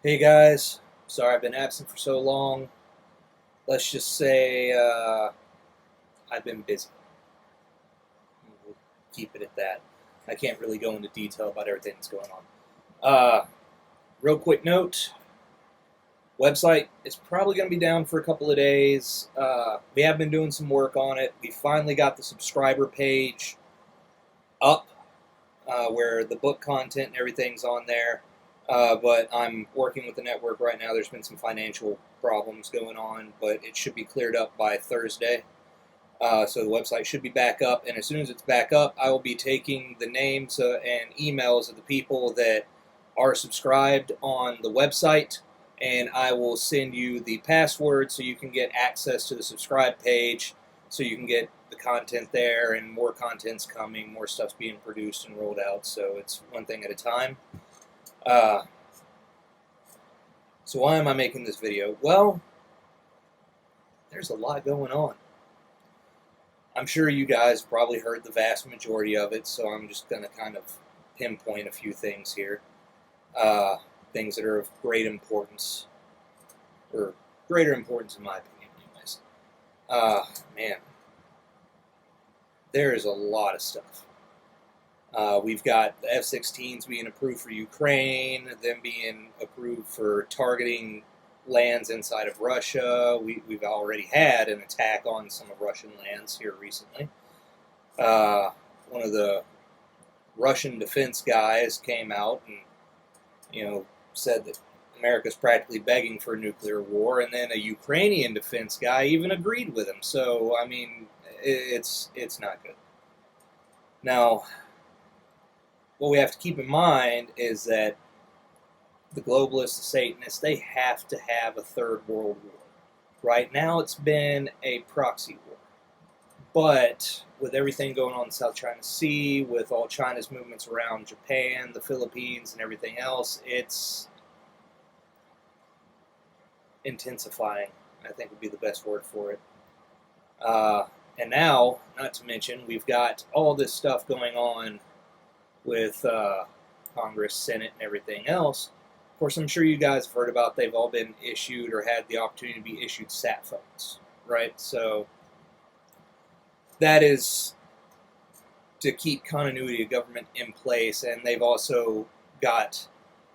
Hey guys, sorry I've been absent for so long. Let's just say I've been busy. We'll keep it at that. I can't really go into detail about everything that's going on. Real quick note, website is probably going to be down for a couple of days. We have been doing some work on it. We finally got the subscriber page up where the book content and everything's on there. But I'm working with the network right now. There's been some financial problems going on, but it should be cleared up by Thursday. So the website should be back up, and as soon as it's back up, I will be taking the names and emails of the people that are subscribed on the website, and I will send you the password so you can get access to the subscribe page, so you can get the content there, and more content's coming, more stuff's being produced and rolled out, so it's one thing at a time. So why am I making this video? Well, there's a lot going on. I'm sure you guys probably heard the vast majority of it, so I'm just going to kind of pinpoint a few things here. Things that are of great importance, or greater importance in my opinion anyways. Man, there is a lot of stuff. We've got the F-16s being approved for Ukraine, them being approved for targeting lands inside of Russia. We've already had an attack on some of Russian lands here recently. One of the Russian defense guys came out and, said that America's practically begging for a nuclear war, and then a Ukrainian defense guy even agreed with him. So, I mean, it's not good. Now, what we have to keep in mind is that the globalists, the Satanists, they have to have a third world war. Right now it's been a proxy war. But with everything going on in the South China Sea, with all China's movements around Japan, the Philippines, and everything else, it's intensifying, I think would be the best word for it. And now, not to mention, we've got all this stuff going on with Congress, Senate, and everything else. Of course, I'm sure you guys have heard about they've all been issued or had the opportunity to be issued sat phones, right? So that is to keep continuity of government in place, and they've also got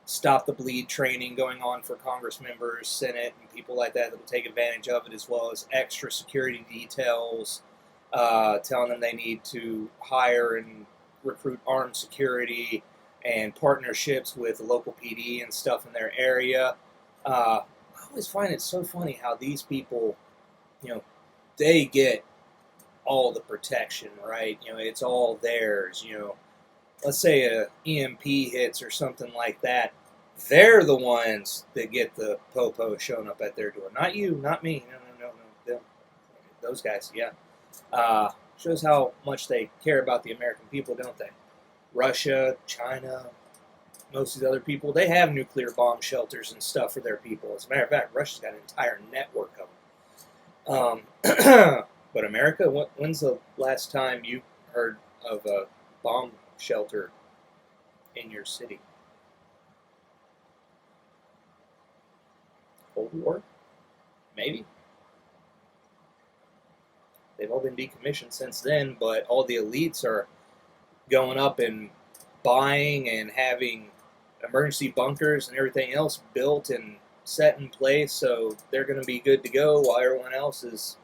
stop the bleed training going on for Congress members, Senate, and people like that will take advantage of it, as well as extra security details, telling them they need to hire and recruit armed security and partnerships with the local PD and stuff in their area. I always find it so funny how these people, they get all the protection, right? It's all theirs. Let's say a EMP hits or something like that. They're the ones that get the popo showing up at their door. Not you, not me. No. Them. Those guys, yeah. Shows how much they care about the American people, don't they? Russia, China, most of the other people, they have nuclear bomb shelters and stuff for their people. As a matter of fact, Russia's got an entire network of them. But America, when's the last time you heard of a bomb shelter in your city? Cold War? Maybe. They've all been decommissioned since then, but all the elites are going up and buying and having emergency bunkers and everything else built and set in place, so they're going to be good to go while everyone else is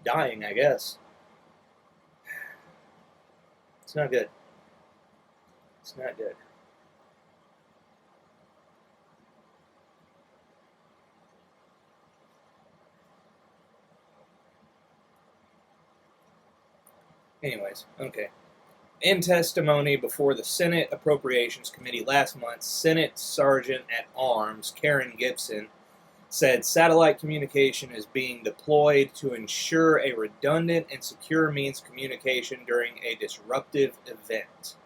dying, I guess. It's not good. It's not good. Anyways, okay. In testimony before the Senate Appropriations Committee last month, Senate Sergeant at Arms Karen Gibson said satellite communication is being deployed to ensure a redundant and secure means of communication during a disruptive event.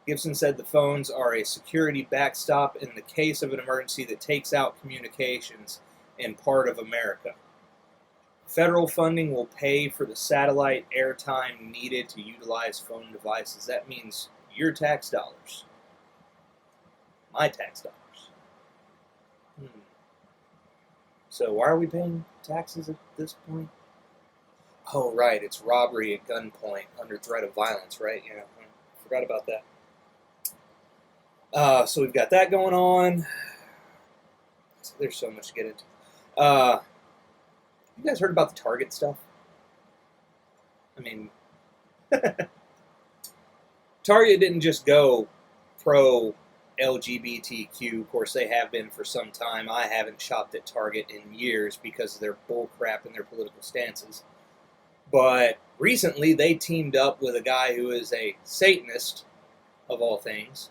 Gibson said the phones are a security backstop in the case of an emergency that takes out communications in part of America. Federal funding will pay for the satellite airtime needed to utilize phone devices. That means your tax dollars. My tax dollars. So why are we paying taxes at this point? Oh, right, it's robbery at gunpoint under threat of violence, right? Yeah, I forgot about that. So we've got that going on. So there's so much to get into. You guys heard about the Target stuff? I mean, Target didn't just go pro LGBTQ. Of course, they have been for some time. I haven't shopped at Target in years because of their bullcrap and their political stances. But recently, they teamed up with a guy who is a Satanist, of all things,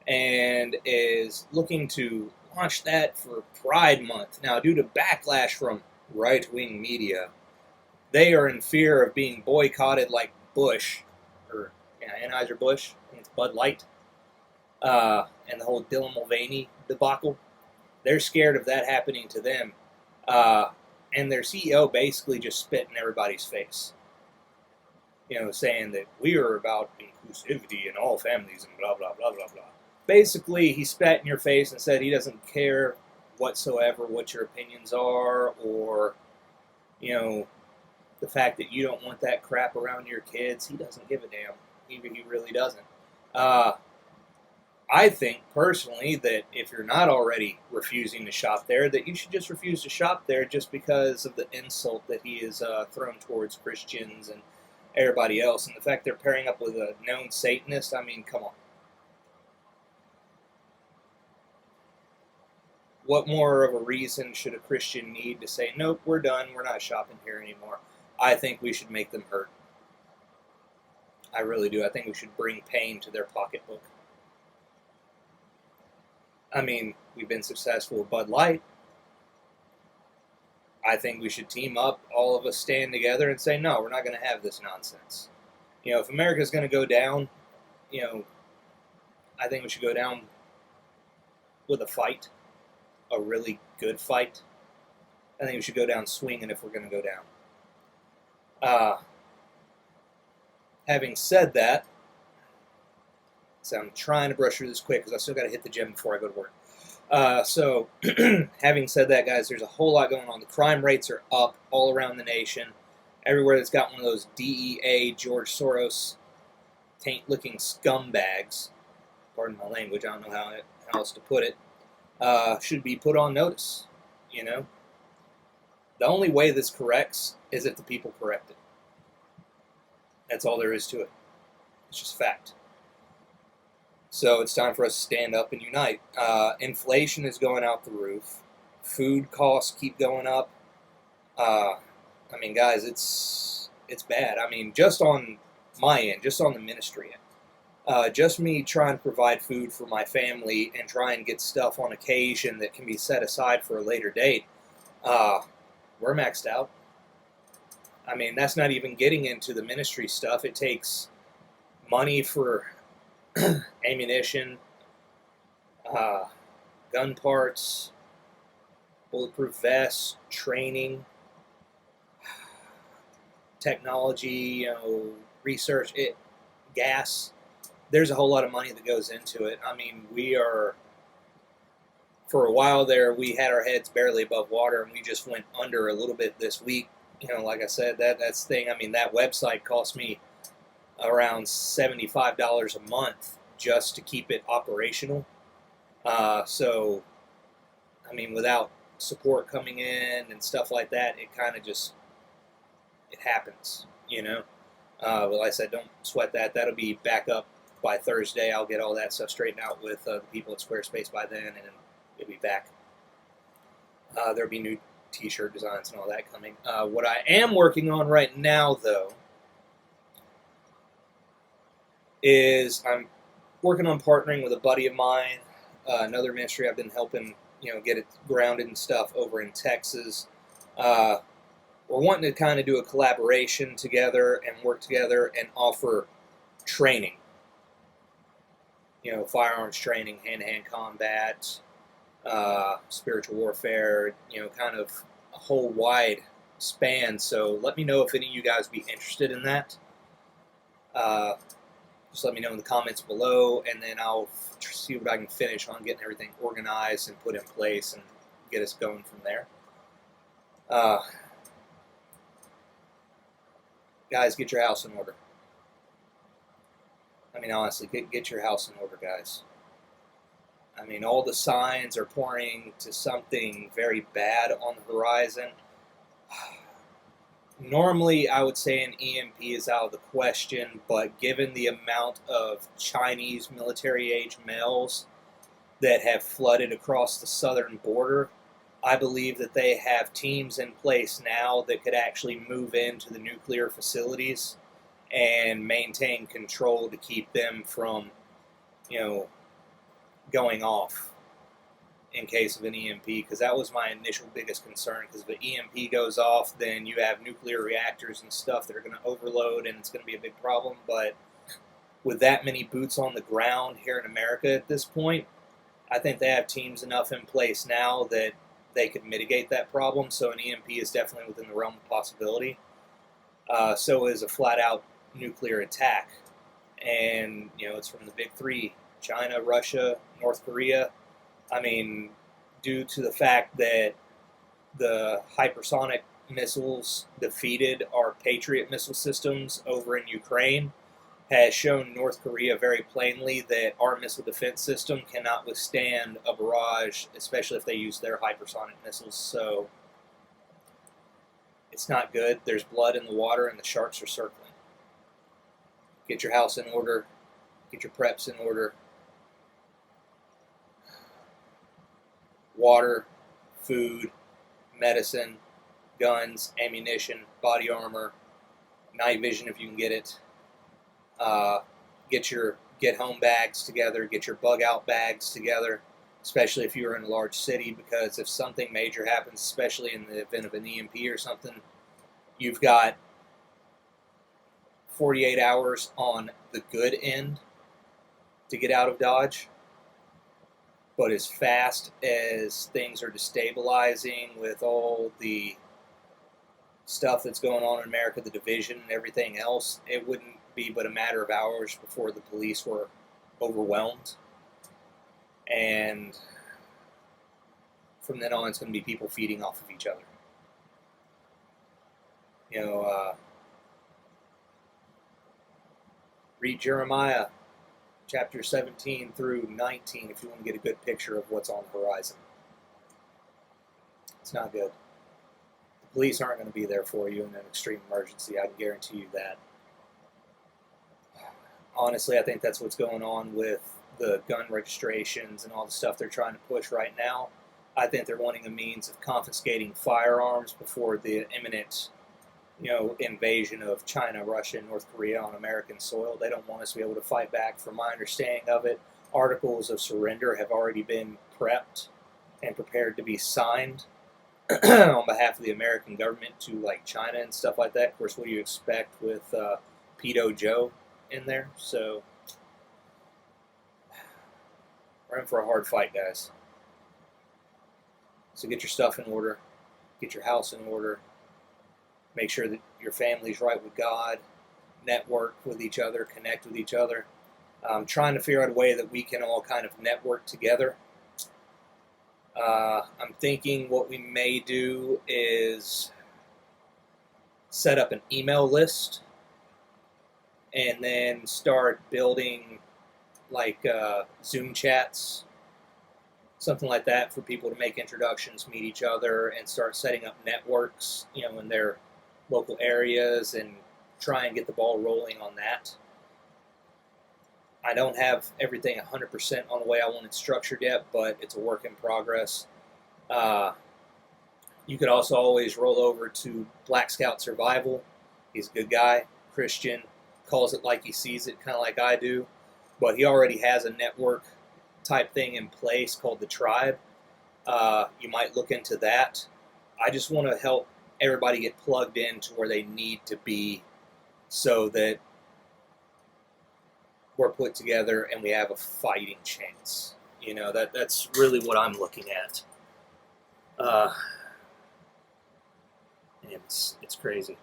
and is looking to launch that for Pride Month. Now, due to backlash from right-wing media, they are in fear of being boycotted like Bush, or Anheuser-Busch, I think it's Bud Light, and the whole Dylan Mulvaney debacle. They're scared of that happening to them. And their CEO basically just spit in everybody's face. Saying that we are about inclusivity in all families and blah, blah, blah, blah, blah. Basically, he spat in your face and said he doesn't care whatsoever what your opinions are, or, the fact that you don't want that crap around your kids. He doesn't give a damn. He really doesn't. I think, personally, that if you're not already refusing to shop there, that you should just refuse to shop there just because of the insult that he has thrown towards Christians and everybody else. And the fact they're pairing up with a known Satanist, I mean, come on. What more of a reason should a Christian need to say, nope, we're done, we're not shopping here anymore? I think we should make them hurt. I really do. I think we should bring pain to their pocketbook. I mean, we've been successful with Bud Light. I think we should team up, all of us stand together and say, no, we're not going to have this nonsense. If America's going to go down, I think we should go down with a fight, a really good fight. I think we should go down swinging if we're going to go down. Having said that, so I'm trying to brush through this quick because I still got to hit the gym before I go to work. So, having said that, guys, there's a whole lot going on. The crime rates are up all around the nation. Everywhere that's got one of those DEA, George Soros, taint-looking scumbags, pardon my language, I don't know how else to put it, should be put on notice, The only way this corrects is if the people correct it. That's all there is to it. It's just fact. So it's time for us to stand up and unite. Inflation is going out the roof. Food costs keep going up. Guys, it's bad. Just on my end, just on the ministry end. Just me trying to provide food for my family and try and get stuff on occasion that can be set aside for a later date. We're maxed out. That's not even getting into the ministry stuff. It takes money for ammunition, gun parts, bulletproof vests, training, technology, research, gas. There's a whole lot of money that goes into it. We are, for a while there, we had our heads barely above water, and we just went under a little bit this week. Like I said, that's the thing. That website cost me around $75 a month just to keep it operational. So, without support coming in and stuff like that, it kind of just, it happens, Well, like I said, don't sweat that. That'll be back up by Thursday. I'll get all that stuff straightened out with the people at Squarespace by then, and it'll be back. There'll be new t-shirt designs and all that coming. What I am working on right now, though, is I'm working on partnering with a buddy of mine, another ministry I've been helping, get it grounded and stuff over in Texas. We're wanting to kind of do a collaboration together and work together and offer training. Firearms training, hand-to-hand combat, spiritual warfare, kind of a whole wide span. So let me know if any of you guys would be interested in that. Just let me know in the comments below, and then I'll see what I can finish on getting everything organized and put in place and get us going from there. Uh, guys, get your house in order. I mean, honestly, get your house in order, guys. I mean, all the signs are pointing to something very bad on the horizon. Normally, I would say an EMP is out of the question, but given the amount of Chinese military-age males that have flooded across the southern border, I believe that they have teams in place now that could actually move into the nuclear facilities and maintain control to keep them from, going off in case of an EMP, because that was my initial biggest concern. Because if an EMP goes off, then you have nuclear reactors and stuff that are going to overload, and it's going to be a big problem. But with that many boots on the ground here in America at this point, I think they have teams enough in place now that they could mitigate that problem. So an EMP is definitely within the realm of possibility. So is a flat-out nuclear attack. And, it's from the big three: China, Russia, North Korea. I mean, due to the fact that the hypersonic missiles defeated our Patriot missile systems over in Ukraine, has shown North Korea very plainly that our missile defense system cannot withstand a barrage, especially if they use their hypersonic missiles. So it's not good. There's blood in the water and the sharks are circling. Get your house in order. Get your preps in order. Water, food, medicine, guns, ammunition, body armor, night vision if you can get it. Get home bags together. Get your bug out bags together, especially if you're in a large city, because if something major happens, especially in the event of an EMP or something, you've got 48 hours on the good end to get out of Dodge. But as fast as things are destabilizing with all the stuff that's going on in America, the division and everything else, it wouldn't be but a matter of hours before the police were overwhelmed. And from then on, it's going to be people feeding off of each other. Read Jeremiah chapter 17 through 19 if you want to get a good picture of what's on the horizon. It's not good. The police aren't going to be there for you in an extreme emergency. I can guarantee you that. Honestly, I think that's what's going on with the gun registrations and all the stuff they're trying to push right now. I think they're wanting a means of confiscating firearms before the imminent invasion of China, Russia, and North Korea on American soil. They don't want us to be able to fight back. From my understanding of it, articles of surrender have already been prepped and prepared to be signed on behalf of the American government to China and stuff like that. Of course, what do you expect with Pedo Joe in there? So we're in for a hard fight, guys. So get your stuff in order. Get your house in order. Make sure that your family's right with God. Network with each other. Connect with each other. Trying to figure out a way that we can all kind of network together. I'm thinking what we may do is set up an email list and then start building Zoom chats, something like that, for people to make introductions, meet each other, and start setting up networks, in their local areas, and try and get the ball rolling on that. I don't have everything 100% on the way I want it structured yet, but it's a work in progress. You could also always roll over to Black Scout Survival. He's a good guy, Christian, calls it like he sees it, kind of like I do, but he already has a network type thing in place called the Tribe. You might look into that. I just want to help everybody get plugged in to where they need to be so that we're put together and we have a fighting chance. That's really what I'm looking at. It's crazy.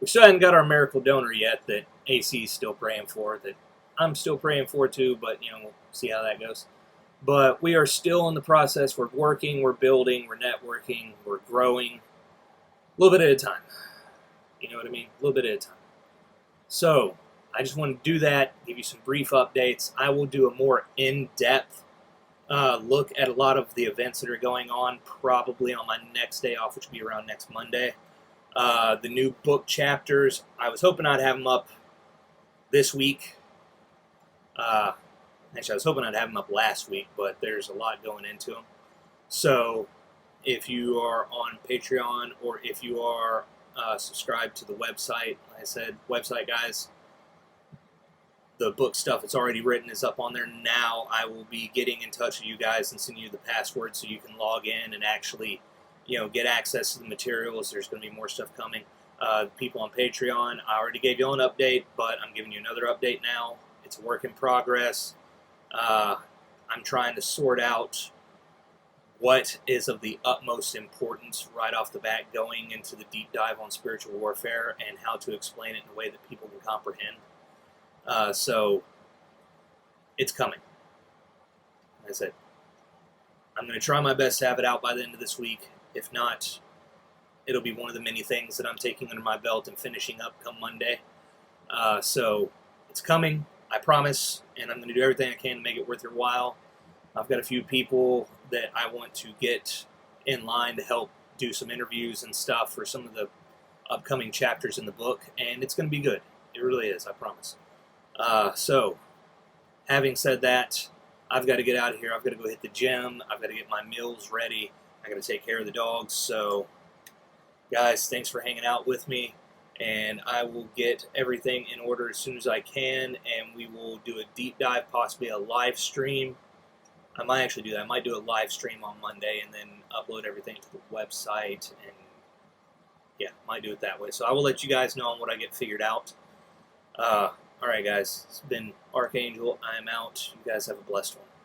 We still haven't got our miracle donor yet that AC is still praying for, that I'm still praying for too, but we'll see how that goes. But we are still in the process. We're working, we're building, we're networking, we're growing. little bit at a time. You know what I mean? A little bit at a time. So I just want to do that, give you some brief updates. I will do a more in-depth look at a lot of the events that are going on, probably on my next day off, which will be around next Monday. The new book chapters, I was hoping I'd have them up this week. Actually, I was hoping I'd have them up last week, but there's a lot going into them. So if you are on Patreon or if you are subscribed to the website, like I said, website guys, the book stuff that's already written is up on there now. I will be getting in touch with you guys and sending you the password so you can log in and actually, get access to the materials. There's going to be more stuff coming. People on Patreon, I already gave you an update, but I'm giving you another update now. It's a work in progress. I'm trying to sort out what is of the utmost importance right off the bat going into the deep dive on spiritual warfare and how to explain it in a way that people can comprehend. So it's coming. Like I said, I'm going to try my best to have it out by the end of this week. If not, it'll be one of the many things that I'm taking under my belt and finishing up come Monday. So it's coming, I promise, and I'm going to do everything I can to make it worth your while. I've got a few people that I want to get in line to help do some interviews and stuff for some of the upcoming chapters in the book, and it's going to be good. It really is, I promise. So, having said that, I've got to get out of here. I've got to go hit the gym. I've got to get my meals ready. I've got to take care of the dogs. So, guys, thanks for hanging out with me, and I will get everything in order as soon as I can, and we will do a deep dive, possibly a live stream. I might actually do that. I might do a live stream on Monday and then upload everything to the website, and yeah, might do it that way. So I will let you guys know on what I get figured out. All right, guys, it's been Archangel. I am out. You guys have a blessed one.